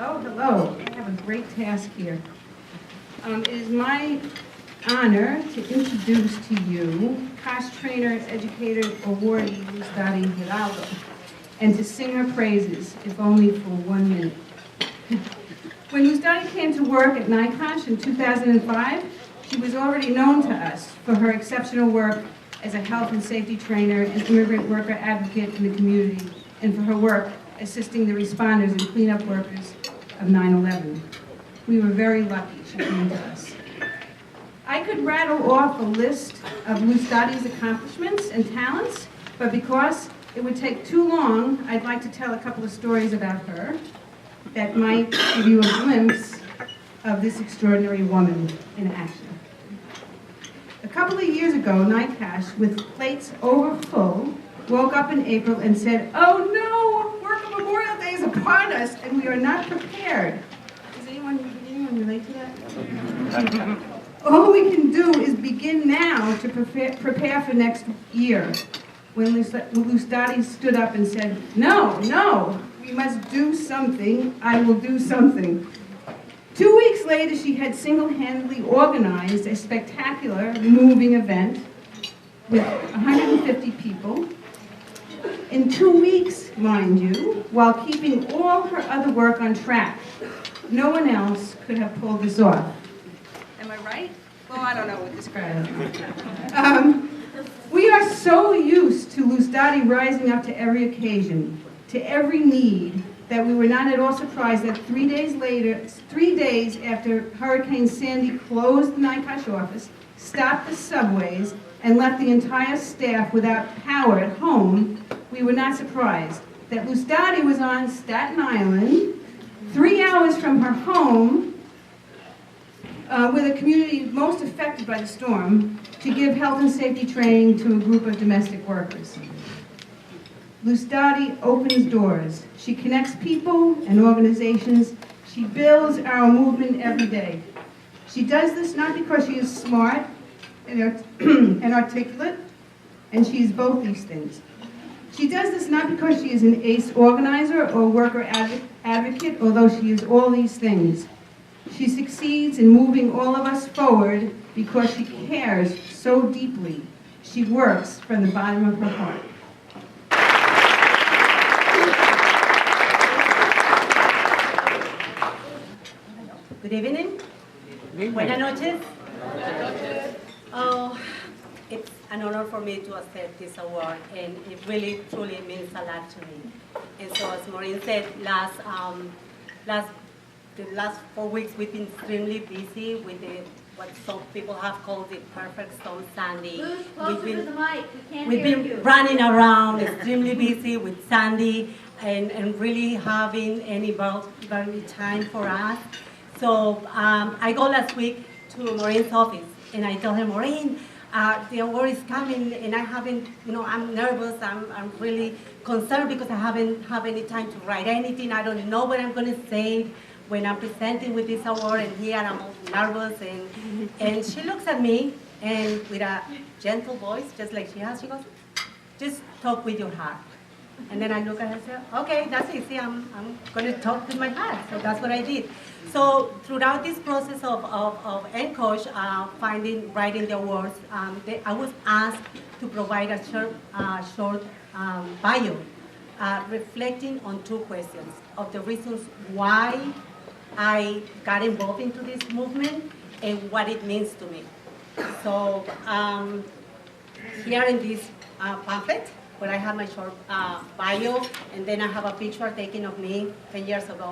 Hello, hello. I have a great task here. It is my honor to introduce to you COSH Trainer Educator Award Luzdary Giraldo, and to sing her praises, if only for 1 minute. When Luzdary came to work at NICOSH in 2005, she was already known to us for her exceptional work as a health and safety trainer and immigrant worker advocate in the community, and for her work assisting the responders and cleanup workers of 9/11. We were very lucky she came to us. I could rattle off a list of Luzdary's accomplishments and talents, but because it would take too long, I'd like to tell a couple of stories about her that might give you a glimpse of this extraordinary woman in action. A couple of years ago, NICOSH, with plates overfull, woke up in April and said, "Oh no, work of Memorial Day is upon us, and we are not prepared." Does anyone relate to that? All we can do is begin now to prepare for next year. When Luzdary stood up and said, no, we must do something, I will do something. 2 weeks later, she had single-handedly organized a spectacular, moving event with 150 people. In 2 weeks, mind you, while keeping all her other work on track. No one else could have pulled this off. Am I right? Well, I don't know what this crowd is. We are so used to Luzdary rising up to every occasion, to every need, that we were not at all surprised that 3 days after Hurricane Sandy closed the NICOSH office, stopped the subways, and left the entire staff without power at home, we were not surprised that Luzdary was on Staten Island, 3 hours from her home, with a community most affected by the storm, to give health and safety training to a group of domestic workers. Luzdary opens doors. She connects people and organizations. She builds our movement every day. She does this not because she is smart and articulate, and she is both these things. She does this not because she is an ace organizer or worker advocate, although she is all these things. She succeeds in moving all of us forward because she cares so deeply. She works from the bottom of her heart. Good evening. Buenas noches. Oh, it's an honor for me to accept this award, and it really, truly means a lot to me. And so, as Maureen said, the last 4 weeks we've been extremely busy with what some people have called the perfect storm Sandy. We've been running around, extremely busy with Sandy, and really having any very time for us. So I go last week to Maureen's office, and I tell her, Maureen, the award is coming, and I haven't, I'm nervous, I'm really concerned because I haven't had any time to write anything. I don't know what I'm going to say when I'm presenting with this award, and here I'm all nervous, and she looks at me, and with a gentle voice, just like she has, she goes, just talk with your heart. And then I look at her and say, okay, that's easy, I'm going to talk with my heart. So that's what I did. So throughout this process of NCOSH, writing the awards, I was asked to provide a short bio, reflecting on 2 questions of the reasons why I got involved into this movement and what it means to me. So here in this pamphlet, where I have my short bio, and then I have a picture taken of me 10 years ago.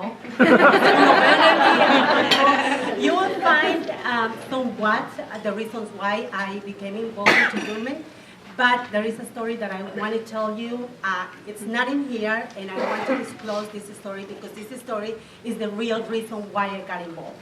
You will find somewhat the reasons why I became involved in the movement, but there is a story that I want to tell you. It's not in here, and I want to disclose this story because this story is the real reason why I got involved.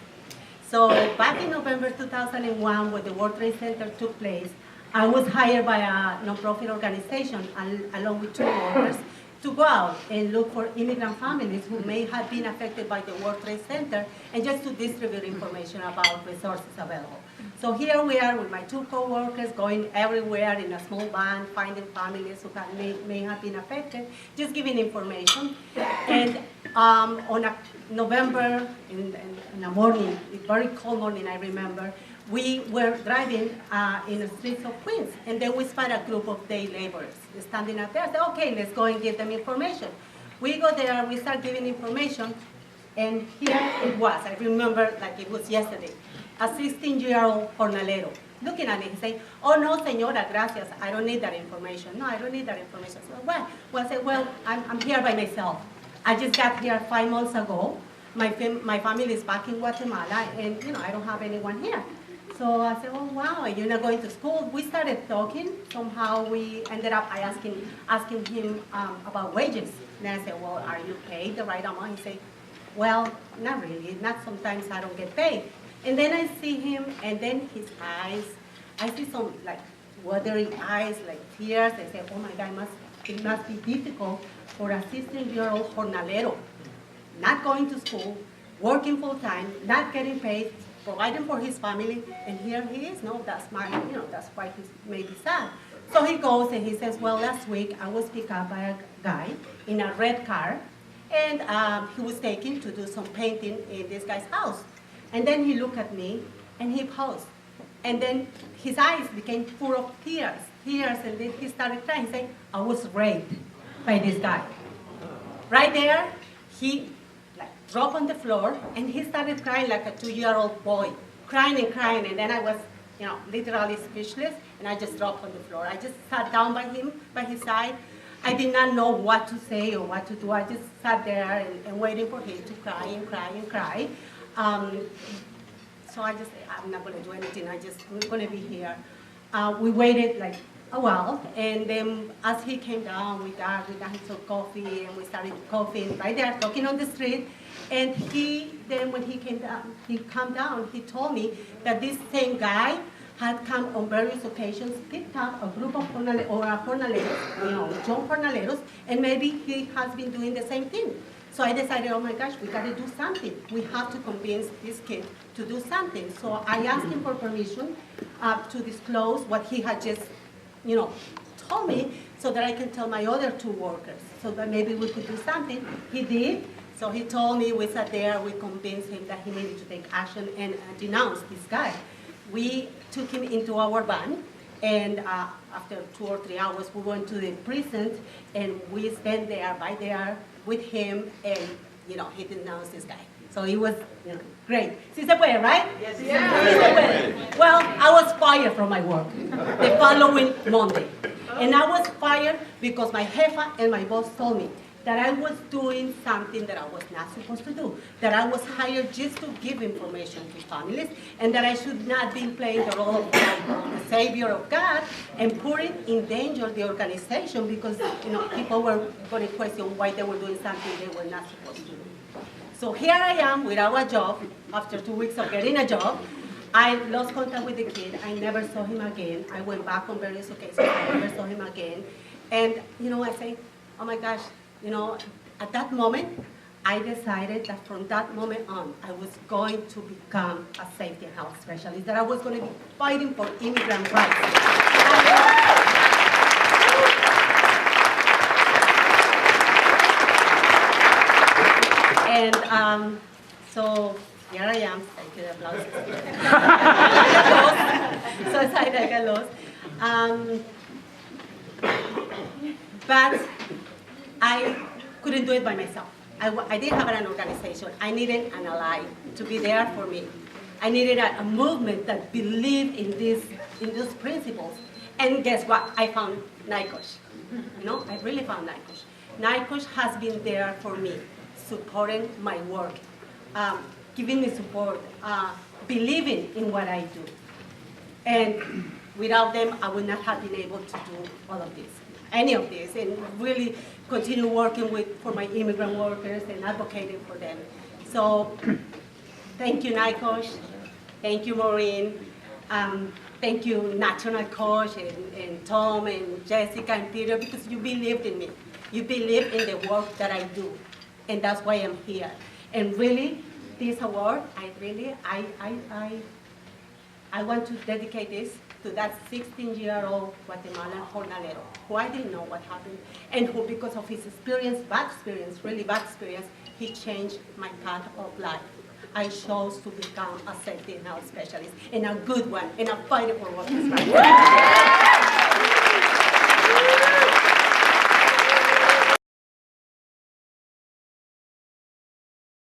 So back in November 2001, when the World Trade Center took place, I was hired by a nonprofit organization along with 2 workers to go out and look for immigrant families who may have been affected by the World Trade Center, and just to distribute information about resources available. So here we are with my 2 co-workers going everywhere in a small van, finding families who may have been affected, just giving information. And On a November, in a morning, a very cold morning, I remember, we were driving in the streets of Queens, and then we spot a group of day laborers standing out there. I said, okay, let's go and give them information. We go there, we start giving information, and here it was. I remember like it was yesterday. A 16-year-old jornalero looking at me, he said, oh no, señora, gracias, I don't need that information. No, I don't need that information. So, why? Well, I said, well, I'm here by myself. I just got here 5 months ago. My family is back in Guatemala, and I don't have anyone here. So I said, oh wow, you're not going to school? We started talking. Somehow we ended up asking him about wages. And I said, well, are you paid the right amount? He said, well, not really. Not sometimes I don't get paid. And then I see him, and then his eyes, I see some like watery eyes, like tears. I said, oh my God, it must be difficult for a 16-year-old jornalero, not going to school, working full time, not getting paid, providing for his family, and here he is. No, that's why he's maybe sad. So he goes and he says, well, last week I was picked up by a guy in a red car, and he was taken to do some painting in this guy's house. And then he looked at me and he paused. And then his eyes became full of tears, and then he started crying, saying, I was raped by this guy. Right there, he dropped on the floor, and he started crying like a 2-year-old boy, crying, and then I was, literally speechless, and I just dropped on the floor. I just sat down by his side. I did not know what to say or what to do. I just sat there and waiting for him to cry and cry. So I just said, I'm not going to do anything. I'm going to be here. We waited like a while, and then as he came down, we got him some coffee, and we started coughing right there, talking on the street. And then when he calmed down, he told me that this same guy had come on various occasions, picked up a group of jornaleros, young jornaleros, and maybe he has been doing the same thing. So I decided, oh my gosh, we got to do something. We have to convince this kid to do something. So I asked him for permission to disclose what he had just, told me, so that I can tell my other 2 workers, so that maybe we could do something. He did. So he told me, we sat there, we convinced him that he needed to take action and denounce this guy. We took him into our van, and after 2 or 3 hours, we went to the prison, and we spent there with him, and he denounced this guy. So it was great. Si se puede, right? Yes. Si se puede. Well, I was fired from my work the following Monday. And I was fired because my jefa and my boss told me that I was doing something that I was not supposed to do, that I was hired just to give information to families, and that I should not be playing the role of the savior of God and putting in danger the organization, because people were going to question why they were doing something they were not supposed to do. So here I am without a job. After 2 weeks of getting a job, I lost contact with the kid. I never saw him again. I went back on various occasions. I never saw him again. And I say, oh my gosh, at that moment, I decided that from that moment on, I was going to become a safety and health specialist, that I was going to be fighting for immigrant rights. And so here I am. Thank you, the applause. So excited, I got lost. But I couldn't do it by myself. I didn't have an organization. I needed an ally to be there for me. I needed a movement that believed in these principles. And guess what? I found NICOSH. I really found NICOSH. NICOSH has been there for me, supporting my work, giving me support, believing in what I do. And without them, I would not have been able to do all of this, any of this, and really continue working for my immigrant workers and advocating for them. So thank you, NICOSH. Thank you, Maureen. Thank you, National COSH, and Tom, and Jessica, and Peter, because you believed in me. You believe in the work that I do. And that's why I'm here. And really, this award, I want to dedicate this to that 16-year-old Guatemalan jornalero, who I didn't know what happened, and who, because of his experience, really bad experience, he changed my path of life. I chose to become a safety health specialist, and a good one, and a fighter for what is right.